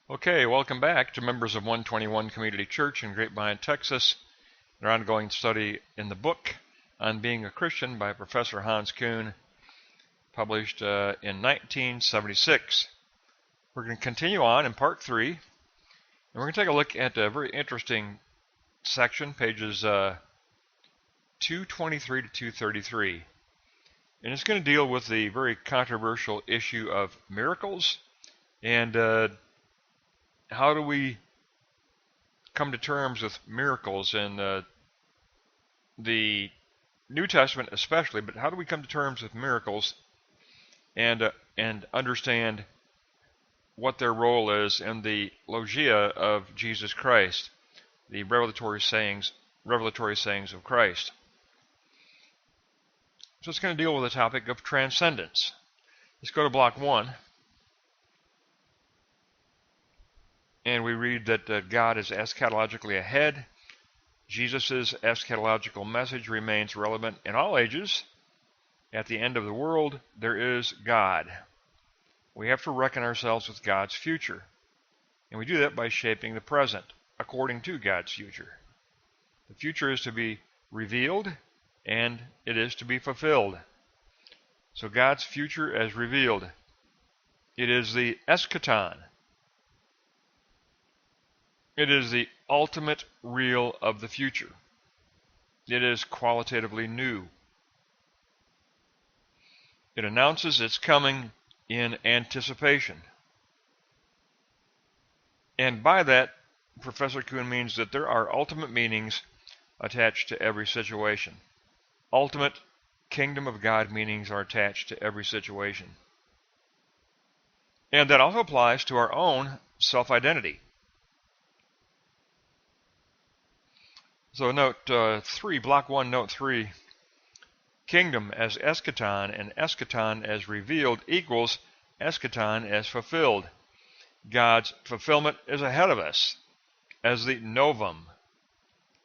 Okay, welcome back to members of 121 Community Church in Grapevine, Texas. Our ongoing study in the book on Being a Christian by Professor Hans Küng, published in 1976. We're going to continue on in part 3, and we're going to take a look at a very interesting section, pages 223 to 233. And it's going to deal with the very controversial issue of miracles and how do we come to terms with miracles in the New Testament especially, but how do we come to terms with miracles and understand what their role is in the logia of Jesus Christ, the revelatory sayings of Christ. So it's going to deal with the topic of transcendence. Let's go to block 1. And we read that God is eschatologically ahead. Jesus' eschatological message remains relevant in all ages. At the end of the world, there is God. We have to reckon ourselves with God's future. And we do that by shaping the present according to God's future. The future is to be revealed, and it is to be fulfilled. So God's future as revealed. It is the eschaton. It is the ultimate real of the future. It is qualitatively new. It announces its coming in anticipation. And by that, Professor Küng means that there are ultimate meanings attached to every situation. Ultimate kingdom of God meanings are attached to every situation. And that also applies to our own self-identity. So note 3, block 1, note 3, kingdom as eschaton and eschaton as revealed equals eschaton as fulfilled. God's fulfillment is ahead of us as the novum,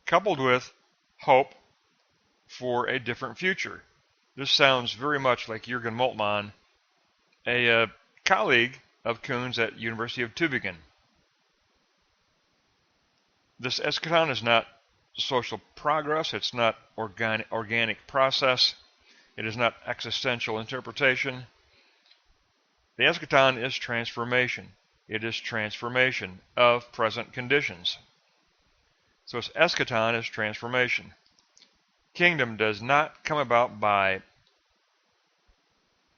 coupled with hope for a different future. This sounds very much like Jürgen Moltmann, a colleague of Küng's at University of Tübingen. This eschaton is not social progress, it's not organic process, it is not existential interpretation. The eschaton is transformation. It is transformation of present conditions. So its eschaton is transformation. Kingdom does not come about by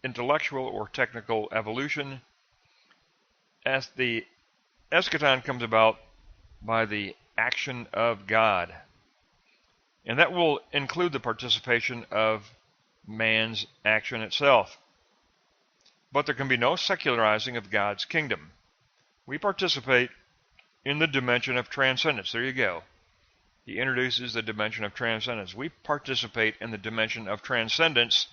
intellectual or technical evolution, as the eschaton comes about by the action of God. And that will include the participation of man's action itself. But there can be no secularizing of God's kingdom. We participate in the dimension of transcendence. There you go. He introduces the dimension of transcendence. We participate in the dimension of transcendence.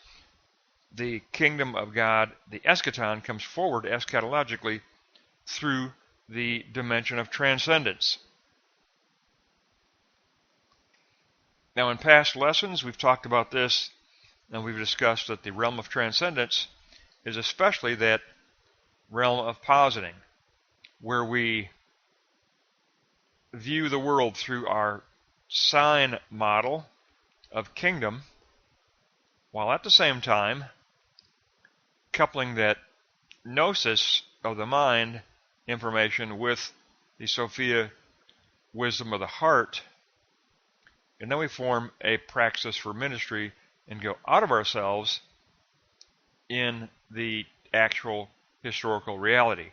The kingdom of God, the eschaton, comes forward eschatologically through the dimension of transcendence. Now, in past lessons, we've talked about this, and we've discussed that the realm of transcendence is especially that realm of positing, where we view the world through our sign model of kingdom, while at the same time coupling that gnosis of the mind information with the Sophia wisdom of the heart. And then we form a praxis for ministry and go out of ourselves in the actual historical reality.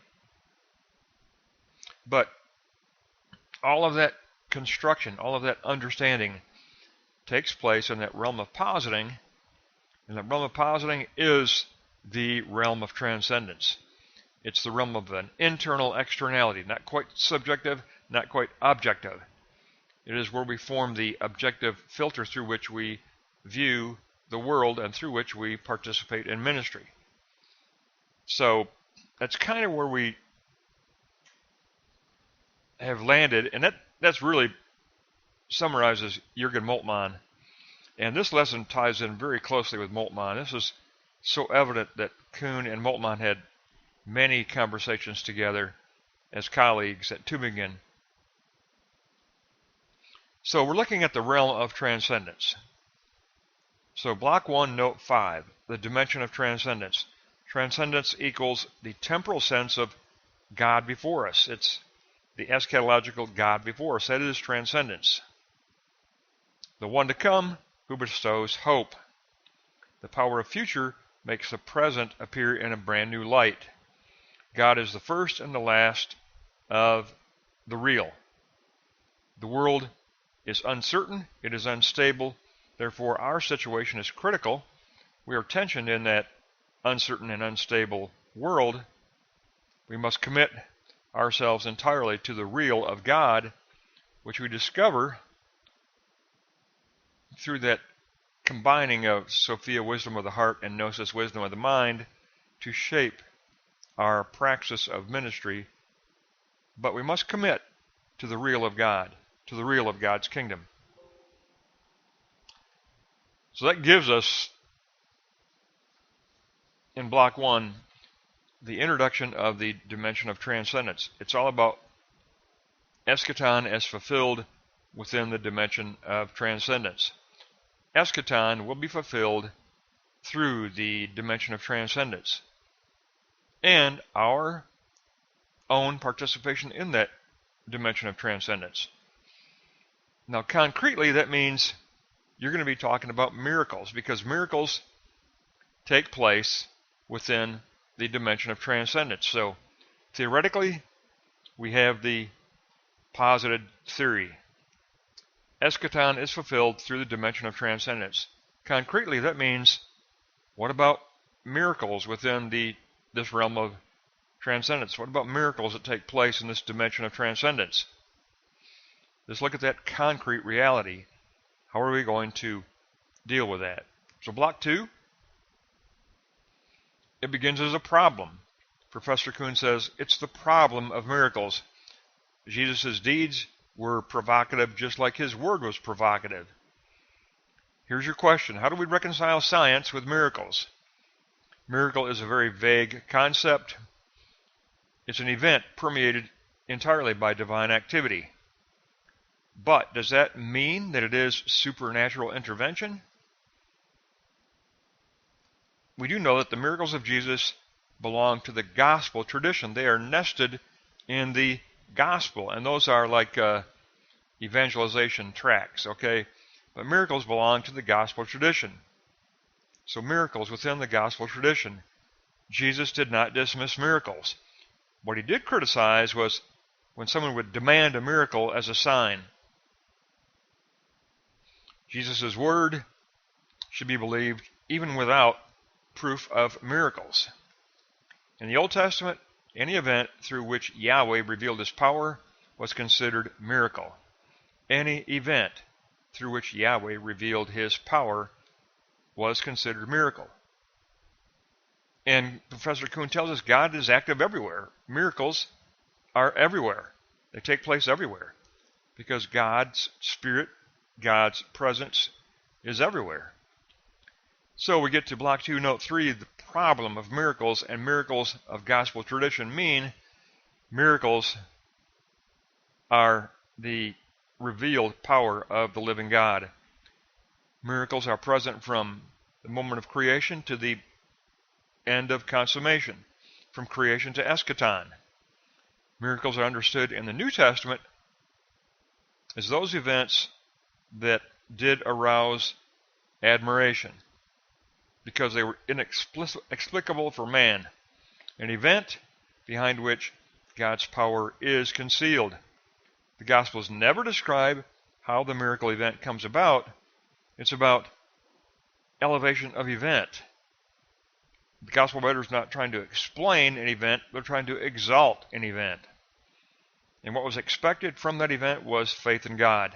But all of that construction, all of that understanding takes place in that realm of positing, and that realm of positing is the realm of transcendence. It's the realm of an internal externality, not quite subjective, not quite objective. It is where we form the objective filter through which we view the world and through which we participate in ministry. So that's kind of where we have landed, and that's really summarizes Jürgen Moltmann. And this lesson ties in very closely with Moltmann. This is so evident that Küng and Moltmann had many conversations together as colleagues at Tübingen. So we're looking at the realm of transcendence. So block 1, note 5, the dimension of transcendence. Transcendence equals the temporal sense of God before us. It's the eschatological God before us. That is transcendence. The one to come who bestows hope. The power of future makes the present appear in a brand new light. God is the first and the last of the real. The world is uncertain, it is unstable, therefore our situation is critical. We are tensioned in that uncertain and unstable world. We must commit ourselves entirely to the real of God, which we discover through that combining of Sophia wisdom of the heart and Gnosis wisdom of the mind to shape our praxis of ministry. But we must commit to the real of God, to the real of God's kingdom. So that gives us, in block 1, the introduction of the dimension of transcendence. It's all about eschaton as fulfilled within the dimension of transcendence. Eschaton will be fulfilled through the dimension of transcendence, and our own participation in that dimension of transcendence. Now, concretely, that means you're going to be talking about miracles, because miracles take place within the dimension of transcendence. So, theoretically, we have the posited theory. Eschaton is fulfilled through the dimension of transcendence. Concretely, that means, what about miracles within this realm of transcendence? What about miracles that take place in this dimension of transcendence? Let's look at that concrete reality. How are we going to deal with that? So block 2, it begins as a problem. Professor Kuhn says it's the problem of miracles. Jesus' deeds were provocative just like his word was provocative. Here's your question. How do we reconcile science with miracles? Miracle is a very vague concept. It's an event permeated entirely by divine activity. But does that mean that it is supernatural intervention? We do know that the miracles of Jesus belong to the gospel tradition. They are nested in the gospel, and those are like evangelization tracts, okay? But miracles belong to the gospel tradition. So miracles within the gospel tradition. Jesus did not dismiss miracles. What he did criticize was when someone would demand a miracle as a sign. Jesus' word should be believed even without proof of miracles. In the Old Testament, any event through which Yahweh revealed his power was considered miracle. Any event through which Yahweh revealed his power was considered miracle. And Professor Kuhn tells us God is active everywhere. Miracles are everywhere. They take place everywhere because God's Spirit, God's presence is everywhere. So we get to block 2, note 3, the problem of miracles and miracles of gospel tradition mean miracles are the revealed power of the living God. Miracles are present from the moment of creation to the end of consummation, from creation to eschaton. Miracles are understood in the New Testament as those events that did arouse admiration because they were inexplicable for man, an event behind which God's power is concealed. The Gospels never describe how the miracle event comes about. It's about elevation of event. The Gospel writer is not trying to explain an event, they're trying to exalt an event. And what was expected from that event was faith in God,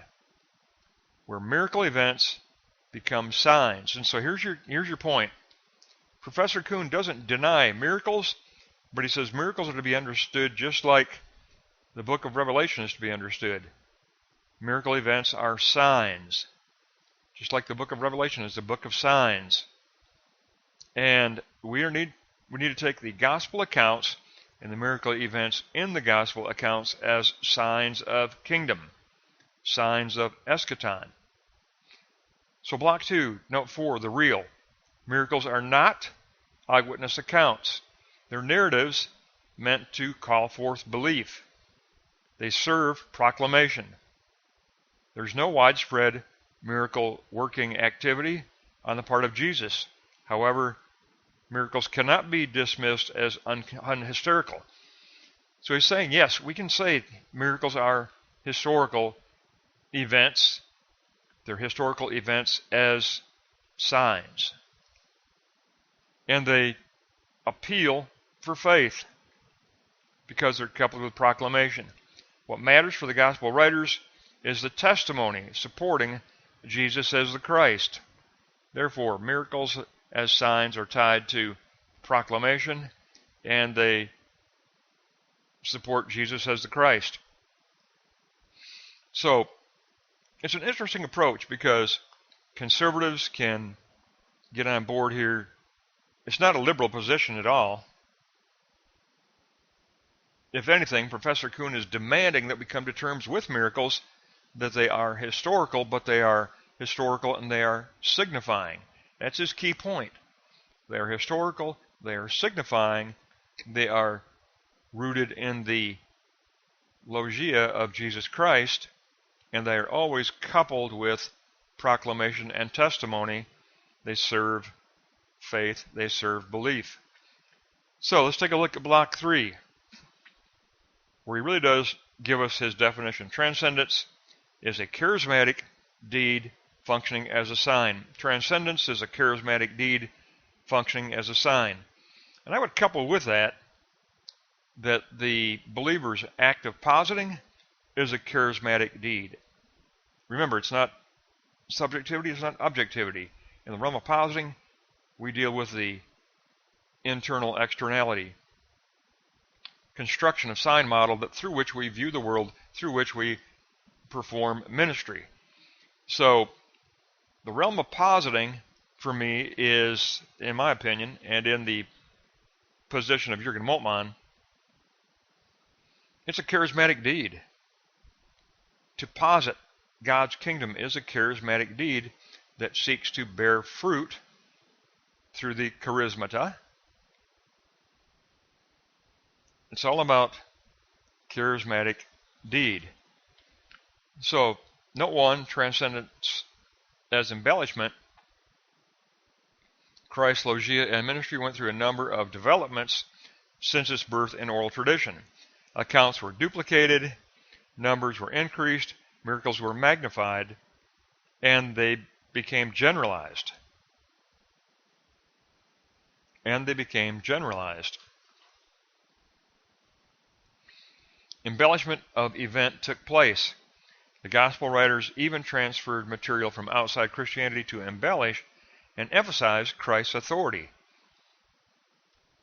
where miracle events become signs. And so here's your point. Professor Kuhn doesn't deny miracles, but he says miracles are to be understood just like the book of Revelation is to be understood. Miracle events are signs, just like the book of Revelation is the book of signs. And we need to take the gospel accounts and the miracle events in the gospel accounts as signs of kingdom, signs of eschaton. So block 2, note 4, the real. Miracles are not eyewitness accounts. They're narratives meant to call forth belief. They serve proclamation. There's no widespread miracle working activity on the part of Jesus. However, miracles cannot be dismissed as unhistorical. So he's saying, yes, we can say miracles are historical events. They're historical events as signs. And they appeal for faith because they're coupled with proclamation. What matters for the gospel writers is the testimony supporting Jesus as the Christ. Therefore, miracles as signs are tied to proclamation, and they support Jesus as the Christ. So, it's an interesting approach because conservatives can get on board here. It's not a liberal position at all. If anything, Professor Kuhn is demanding that we come to terms with miracles, that they are historical, but they are historical and they are signifying. That's his key point. They are historical, they are signifying, they are rooted in the logia of Jesus Christ, and they are always coupled with proclamation and testimony. They serve faith, they serve belief. So let's take a look at block 3, where he really does give us his definition. Transcendence is a charismatic deed functioning as a sign. Transcendence is a charismatic deed functioning as a sign. And I would couple with that the believer's act of positing is a charismatic deed. Remember, it's not subjectivity, it's not objectivity. In the realm of positing, we deal with the internal externality, construction of sign model that through which we view the world, through which we perform ministry. So the realm of positing for me is, in my opinion, and in the position of Jürgen Moltmann, it's a charismatic deed. To posit God's kingdom is a charismatic deed that seeks to bear fruit through the charismata. It's all about charismatic deed. So, note 1, transcendence as embellishment. Christ's logia and ministry went through a number of developments since its birth in oral tradition. Accounts were duplicated, numbers were increased, miracles were magnified, and they became generalized. Embellishment of event took place. The gospel writers even transferred material from outside Christianity to embellish and emphasize Christ's authority.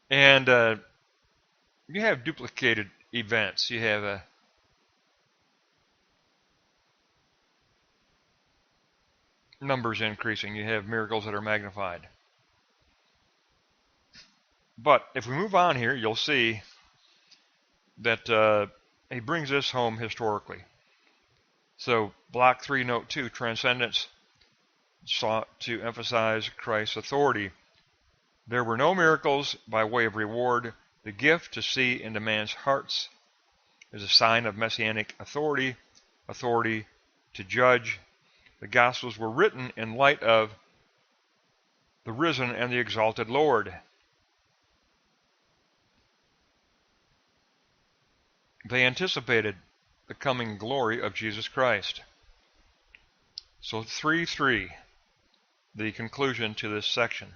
And you have duplicated events. You have numbers increasing. You have miracles that are magnified. But if we move on here, you'll see that he brings this home historically. So, block 3, note 2, transcendence sought to emphasize Christ's authority. There were no miracles by way of reward. The gift to see into man's hearts is a sign of messianic authority, authority to judge. The Gospels were written in light of the risen and the exalted Lord. They anticipated the coming glory of Jesus Christ. So 3:3, the conclusion to this section.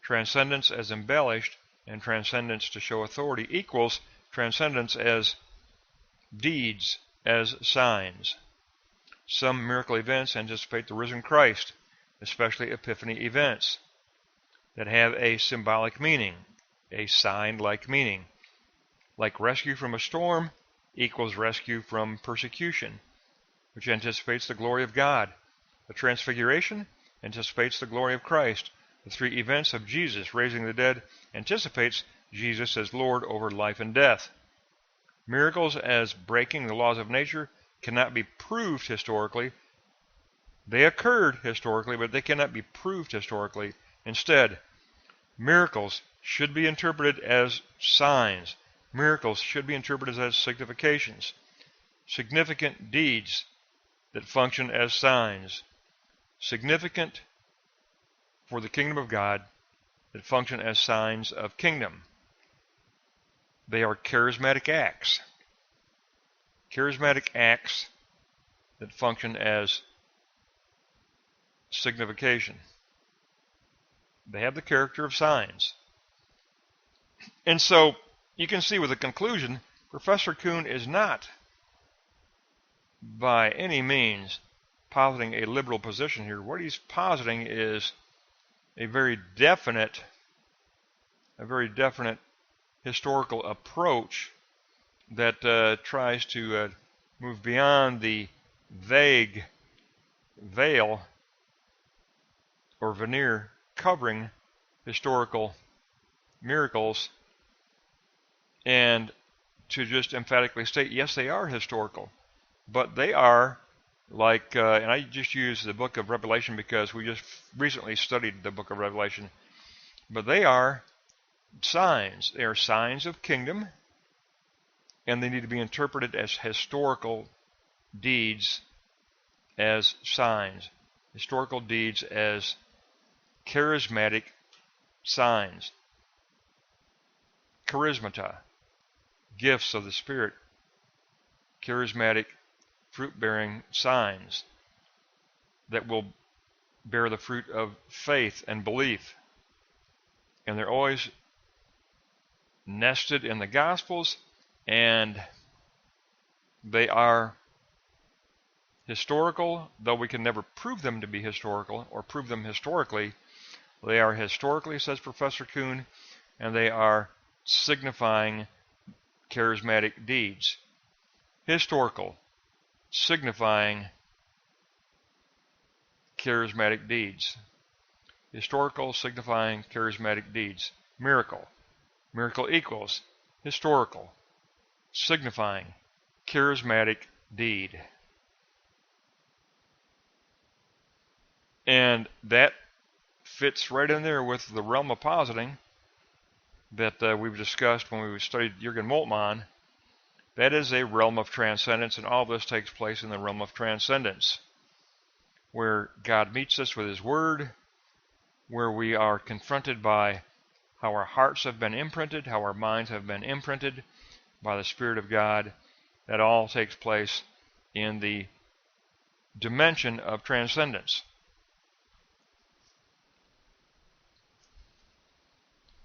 Transcendence as embellished and transcendence to show authority equals transcendence as deeds, as signs. Some miracle events anticipate the risen Christ, especially Epiphany events that have a symbolic meaning, a sign-like meaning. Like rescue from a storm equals rescue from persecution, which anticipates the glory of God. The Transfiguration anticipates the glory of Christ. The 3 events of Jesus raising the dead anticipates Jesus as Lord over life and death. Miracles as breaking the laws of nature cannot be proved historically. They occurred historically, but they cannot be proved historically. Instead, miracles should be interpreted as signs. Miracles should be interpreted as significations. Significant deeds that function as signs. Significant for the kingdom of God that function as signs of kingdom. They are charismatic acts. Charismatic acts that function as signification. They have the character of signs. And so you can see with the conclusion, Professor Kuhn is not by any means positing a liberal position here. What he's positing is a very definite historical approach that tries to move beyond the vague veil or veneer covering historical miracles and to just emphatically state, yes, they are historical, but they are like, and I just use the book of Revelation because we just recently studied the book of Revelation, but they are signs. They are signs of kingdom, and they need to be interpreted as historical deeds as signs, historical deeds as charismatic signs, charismata, gifts of the Spirit, charismatic fruit-bearing signs that will bear the fruit of faith and belief. And they're always nested in the Gospels, and they are historical, though we can never prove them to be historical or prove them historically. They are historically, says Professor Kuhn, and they are signifying charismatic deeds. Historical, signifying charismatic deeds. Historical, signifying charismatic deeds. Miracle. Miracle equals historical, signifying charismatic deed. And that fits right in there with the realm of positing that we've discussed when we studied Jürgen Moltmann. That is a realm of transcendence, and all this takes place in the realm of transcendence, where God meets us with His Word, where we are confronted by how our hearts have been imprinted, how our minds have been imprinted by the Spirit of God. That all takes place in the dimension of transcendence.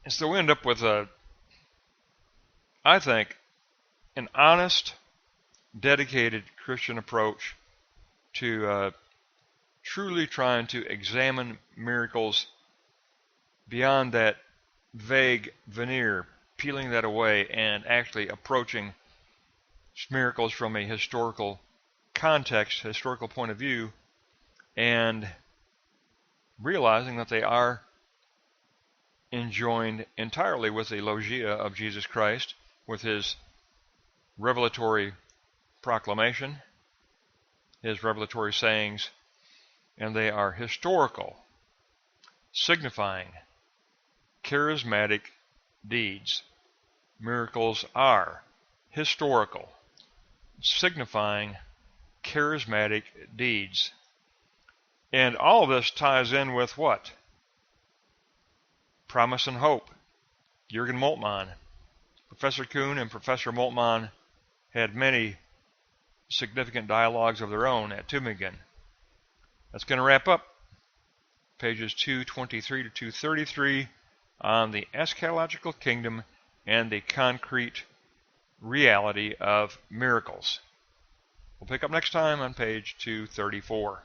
And so we end up with I think, an honest, dedicated Christian approach to truly trying to examine miracles beyond that vague veneer, peeling that away and actually approaching miracles from a historical context, historical point of view, and realizing that they are enjoined entirely with the logia of Jesus Christ, with His revelatory proclamation, His revelatory sayings, and they are historical, signifying charismatic deeds. Miracles are historical, signifying charismatic deeds. And all of this ties in with what? Promise and hope. Jürgen Moltmann. Professor Kuhn and Professor Moltmann had many significant dialogues of their own at Tübingen. That's going to wrap up pages 223 to 233 on the eschatological kingdom and the concrete reality of miracles. We'll pick up next time on page 234.